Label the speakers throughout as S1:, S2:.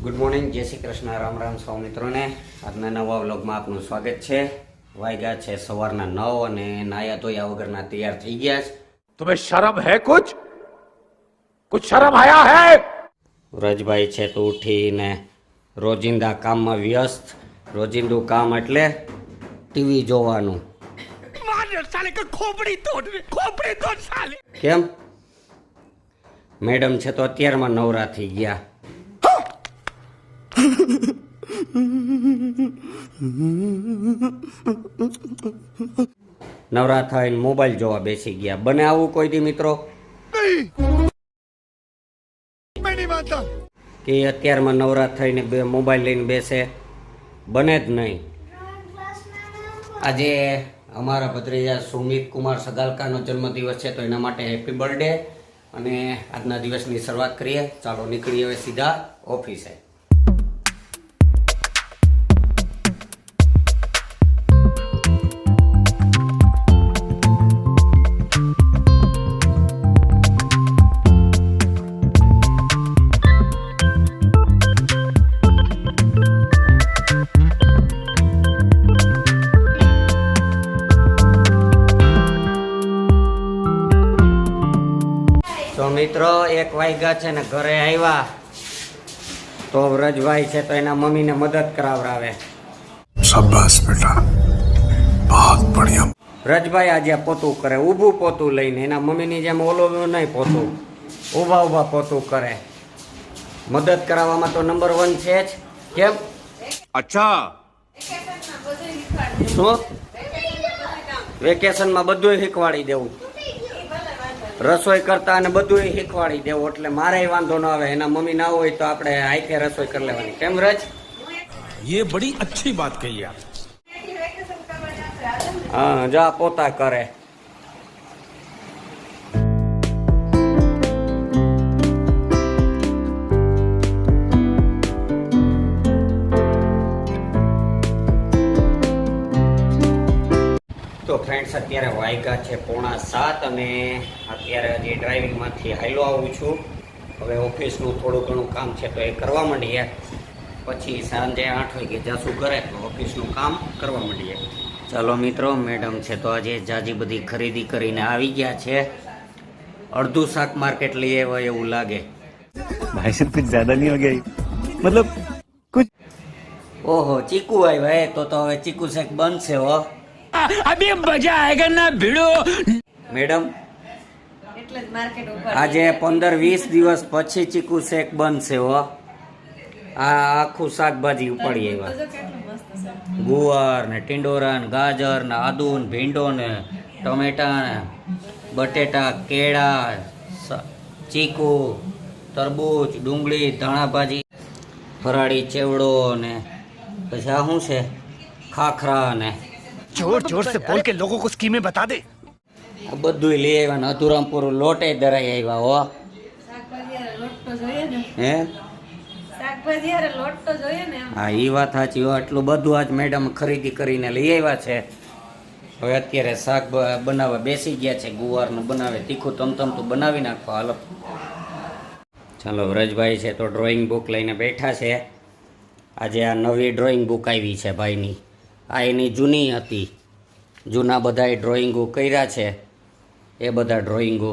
S1: Good morning, જય શ્રી કૃષ્ણ, રામ રામ સૌ મિત્રોને. આજના નવા વ્લોગમાં આપનું સ્વાગત છે. વાગ્યા છે સવારના 9 અને નાયા ધોયા વગરના તૈયાર થઈ ગયા છે.
S2: तुम्हें शर्म है कुछ शर्म आया है?
S1: વ્રજભાઈ છે તો ઉઠીને રોજિંદા કામમાં વ્યસ્ત. રોજિંદું કામ એટલે ટીવી જોવાનું. કેમ? મેડમ છે તો અત્યારમાં નવરા થઈ ગયા. નવરા થઈને મોબાઈલ જોવા બેસી ગયા. બને આવું કોઈ દી મિત્રો? કે અત્યારમાં નવરા થઈને બે મોબાઈલ લઈને બેસે? બને જ નહીં. આજે અમારા ભત્રીજા સુમિત કુમાર સગાલકાનો જન્મદિવસ છે તો એના માટે હેપી બર્થડે. અને આજના દિવસની શરૂઆત કરીએ. ચાલો નીકળીએ હવે સીધા ઓફિસે. તો મિત્રો 1 વાગ્યા છે ને ઘરે આવ્યા તો વ્રજભાઈ છે તો એના મમ્મીને મદદ કરાવરાવે.
S3: શાબાશ બેટા, બહુત બઢિયા.
S1: વ્રજભાઈ આજે પોતું કરે, ઊભું પોતું લઈને. એના મમ્મીની જેમ ઓલો નહીં પોતું, ઊભા પોતું કરે. મદદ કરાવવામાં તો નંબર 1 છે જ. કેમ?
S2: अच्छा
S1: શું વેકેશનમાં બધું શીખવાડી દેવું? રસોઈ કરતા અને બધું શીખવાડી દેવું એટલે મારે વાંધો ન આવે. એના મમ્મી ના હોય તો આપણે હાઈકે રસોઈ કરી લેવાની. કેમ રજ?
S2: ये बड़ी अच्छी बात कही आप.
S1: હા, જા પોતા કરે. તો ફ્રેન્ડ્સ અત્યારે વાગ્યા છે 6:45 અને અત્યારે હજી ડ્રાઇવિંગમાંથી હાલ્યો આવું છું. હવે ઓફિસનું થોડું ઘણું કામ છે તો એ કરવા માંડીએ. પછી સાંજે 8 વાગે જાશું ઘરે તો ઓફિસનું કામ કરવા માંડીએ. ચાલો મિત્રો, મેડમ છે તો આજે જાજી બધી ખરીદી કરીને આવી ગયા છે. અડધું શાક માર્કેટ લઈ આવ્યા એવું લાગે.
S4: भाई साहब कुछ ज्यादा नहीं हो गया मतलब कुछ.
S1: ઓહો, ચીકુ આવ્યા. તો હવે ચીકુ શેક બનશે હો.
S2: अभी मजा आएगा ना भिड़ो.
S1: મેડમ આજે 15-20 દિવસ પછી ચીકુ શેક બનશે હો. આ આખું શાકભાજી ઉપાડી આવ્યા. ગુવાર ને ટીંડોરા ને ગાજર ને આદુ ને ભીંડો ને ટમેટા ને બટેટા, કેળા, ચીકુ, તરબૂચ, ડુંગળી, ધાણા ભાજી, ફરાળી ચેવડો ને પછી આ શું છે, ખાખરા ને
S4: जोर जोर से बोल के लोगों को स्कीमें बता दे.
S1: આ બધું લઈ આવ્યા ને અધુરામપુર લોટે ધરાઈ આવ્યા હો. હે? હા, એ વાત સાચી હો. આટલું બધું આજ મેડમ ખરીદી કરીને લઈ આવ્યા છે. હવે અત્યારે શાક બનાવવા બેસી ગયા છે. ગુવારનું બનાવે, તીખું તમતમ તો બનાવી નાખો. હાલો ચાલો. વ્રજભાઈ છે તો ડ્રોઈંગ બુક લઈને બેઠા છે. આજે આ નવી ડ્રોઈંગ બુક આવી છે ભાઈની. આ એની જૂની હતી. જૂના બધાય ડ્રોઈંગો કર્યા છે. એ બધા ડ્રોઈંગો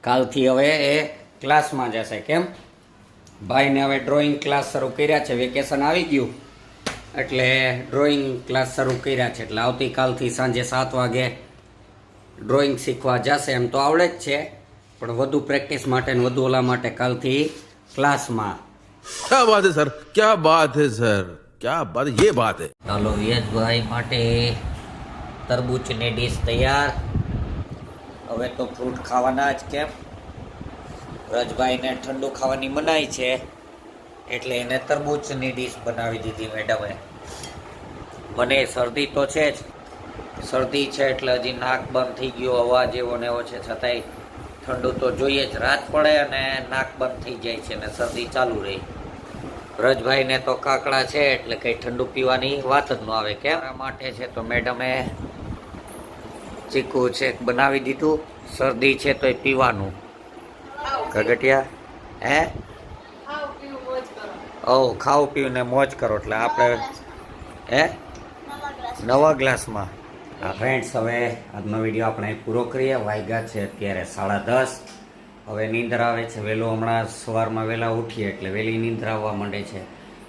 S1: કાલથી હવે એ ક્લાસમાં જશે. કેમ? ભાઈને હવે ડ્રોઈંગ ક્લાસ શરૂ કર્યા છે. વેકેશન આવી ગયું એટલે ડ્રોઈંગ ક્લાસ શરૂ કર્યા છે. એટલે આવતીકાલથી સાંજે 7 વાગે ડ્રોઈંગ શીખવા જશે. એમ તો આવડે જ છે પણ વધુ પ્રેક્ટિસ માટે ને વધુ ઓલા માટે કાલથી ક્લાસમાં.
S5: क्या बात है सर, क्या बात है सर, क्या बात, ये बात है.
S1: ચાલો, યશભાઈ માટે તરબૂચની ડીશ તૈયાર. હવે તો ફ્રૂટ ખાવાના જ. કેમ? વ્રજભાઈને ઠંડુ ખાવાની મનાઈ છે એટલે એને તરબૂચની ડીશ બનાવી દીધી મેડમે. મને શરદી તો છે જ. શરદી છે એટલે હજી નાક બંધ થઈ ગયો, અવાજ એવો ને એવો છે. છતાંય ઠંડુ તો જોઈએ જ. રાત પડે અને નાક બંધ થઈ જાય છે ને શરદી ચાલુ રહી. વ્રજભાઈને તો કાકડા છે એટલે કંઈ ઠંડુ પીવાની વાત જ ન આવે. કેમ? મારા માટે છે તો મેડમે ચીકુ શેક બનાવી દીધું. શરદી છે તો એ પીવાનું. ગગટિયા હે ખાઓ પીને મોજ કરો એટલે આપણે નવા ગ્લાસમાં. હા ફ્રેન્ડ્સ, હવે આજનો વિડીયો આપણે અહીં પૂરો કરીએ. વાગ્યા છે અત્યારે 10:30. હવે નીંદર આવે છે વહેલો. હમણાં સવારમાં વહેલા ઉઠીએ એટલે વહેલી નીંદર આવવા માંડે છે.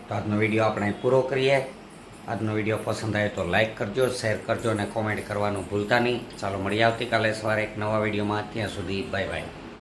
S1: તો આજનો વિડીયો આપણે અહીં પૂરો કરીએ. આજનો વિડીયો પસંદ આવે તો લાઈક કરજો, શેર કરજો અને કોમેન્ટ કરવાનું ભૂલતા નહીં. ચાલો મળીએ આવતીકાલે સવારે એક નવા વિડીયોમાં. ત્યાં સુધી બાય બાય.